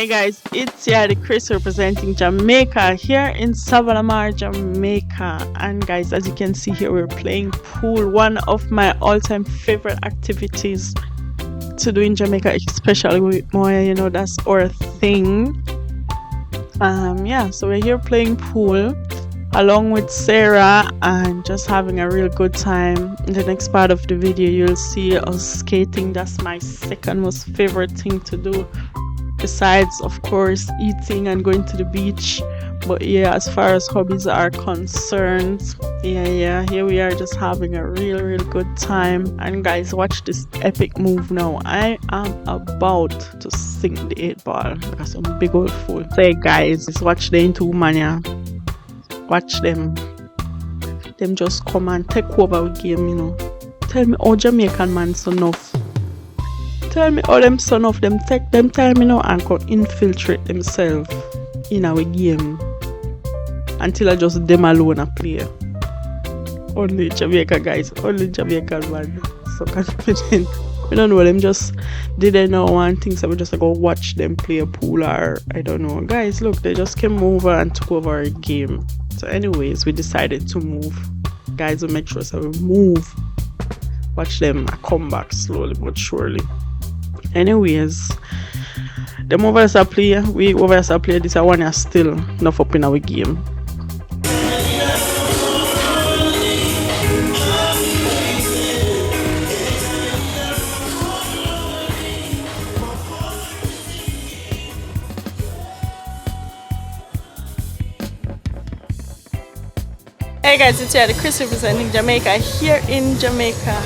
Hey guys, it's the Chris representing Jamaica here in Savannah, Jamaica. And guys, as you can see here, we're playing pool, one of my all-time favorite activities to do in Jamaica, especially with Moya, that's our thing. Yeah, so we're here playing pool along with Sarah and just having a real good time. In the next part of the video, you'll see us skating. That's my second most favorite thing to do, besides of course eating and going to the beach. But yeah, as far as hobbies are concerned, yeah, here we are just having a real good time. And guys, watch this epic move now. I am about to sink the 8-ball like some big old fool. Say guys, watch the two man, yeah. Watch them just come and take over the game. Tell me how Jamaican man so enough. Tell me all them son of them take them time and go infiltrate themselves in our game until I just them alone a play. Only Jamaica guys, only Jamaican man. So confident. We don't know, them just didn't know one thing, so we just go watch them play a pool, or I don't know. Guys, look, they just came over and took over our game. So anyways, we decided to move. Guys, we make sure so we move. Watch them come back slowly but surely. Anyways, them over us a play, we over us a play, this one is still not up in our game. Hey guys, it's the Chris representing Jamaica here in Jamaica.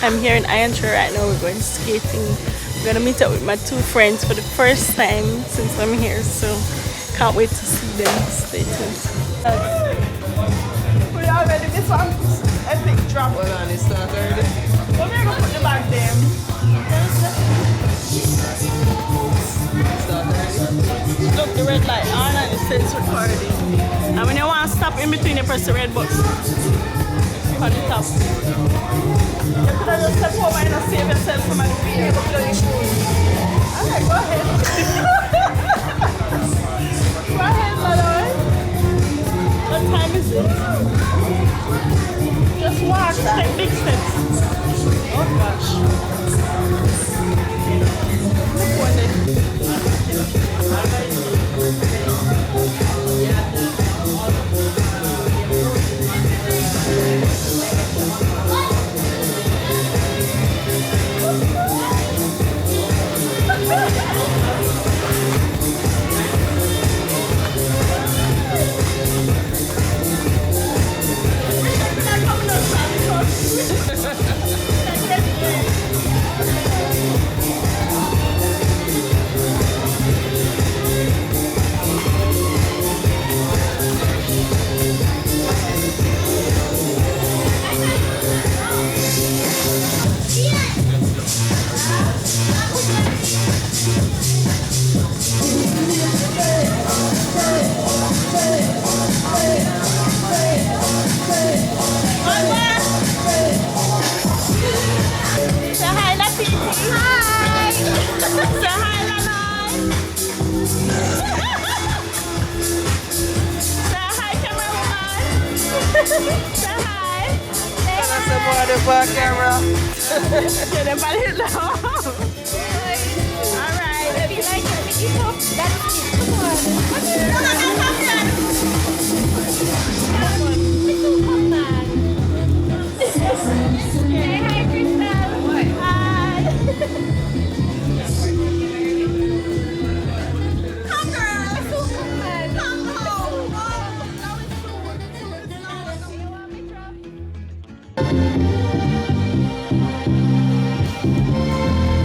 I'm here in Irontree right now. We're going skating. I'm gonna meet up with my two friends for the first time since I'm here, so can't wait to see them. Stay tuned. We already this one epic drop. Hold on, it started already. We're gonna put the back there. Look, the red light on and it says recording. And when you want to stop in between, you press the red button on the top. You could have just step over and save yourself from my video. Alright, go ahead. Go ahead, Lord. What time is it? Just walk, take big steps. Oh gosh. Look one day. Camera. Alright, if you like it, pick it up. That's it. Come on. Come on. Hey, hi, Crystal. Hi. Come, girl. Come on. Come home. Oh,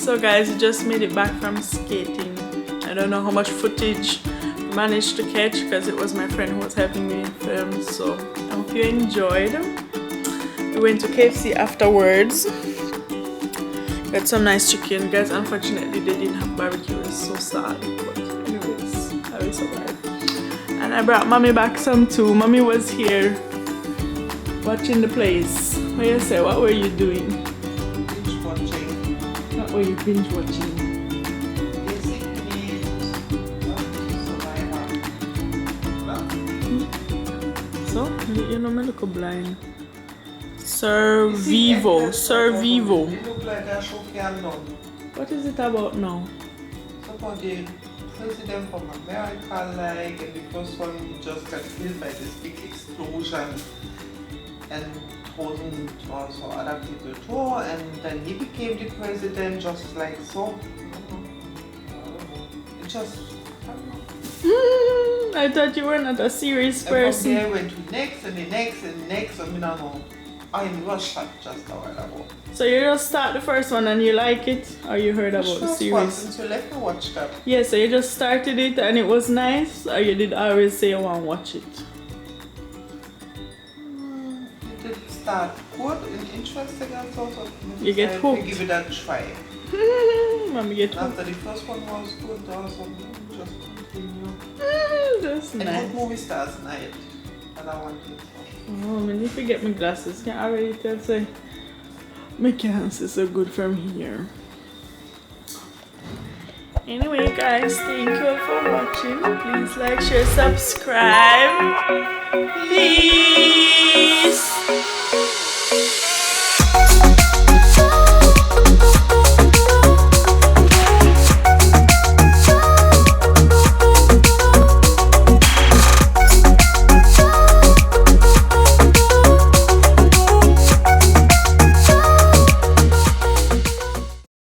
So guys, we just made it back from skating. I don't know how much footage we managed to catch because it was my friend who was helping me film. So I hope you enjoyed. We went to KFC afterwards. Got some nice chicken, guys. Unfortunately, they didn't have barbecue. It was so sad. But anyways, I will survive. And I brought mommy back some too. Mommy was here watching the place. What you say? What were you doing? Binge watching. What were you binge watching? Basically, survivor. So, you know, me look blind. Sir Vivo. Sir Vivo. You look like a Shofian nun. What is it about now? Somebody, president from America, like, and the first one just got killed by this big explosion, and thousands also other people too, and then he became the president just like so. It just, I don't know. I thought you were not a serious And from person. there went to next and the next and the next, and I don't know. I'm Russia just a while ago. So you just start the first one and you like it? Or you heard about the series? Since you let me watch that. Yeah, so you just started it and it was nice? Or you did always say you want to watch it? It did start good and interesting and sort of. You get hooked. Give it a try. Mommy get hooked. After the first one was good, also just continue. That's And nice. good movie stars night. And I want it. Oh, I need to get my glasses. Can I already tell say my can't see so good from here. Anyway guys, thank you all for watching. Please like, share, subscribe. Peace.